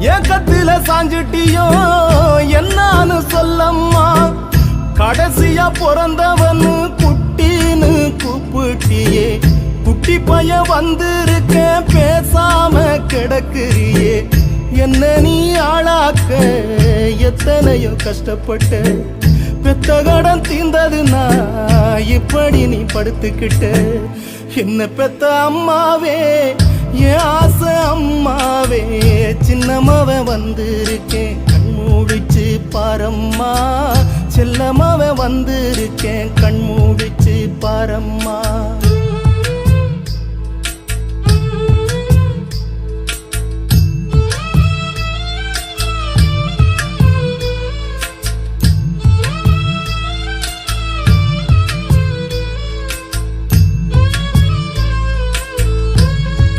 ஏக்கத்தில சாஞ்சிட்டியோ என்னான்னு சொல்லம்மா. கடைசியா பிறந்தவனு குட்டின்னு கூப்பிட்டியே. குட்டி பைய வந்திருக்க பேசாம கிடக்குறியே. என்ன நீ ஆளாக்க எத்தனையோ கஷ்டப்பட்ட. பெத்த கடன் தீர்ந்ததுன்னா இப்படி நீ படுத்துக்கிட்ட. என்ன பெத்த அம்மாவே என் ஆசை அம்மாவே. சின்னமாவ வந்திருக்கேன் கண்மூடிச்சு பாரம்மா. செல்லமாவ வந்திருக்கேன் கண்மூடிச்சு பாரம்மா.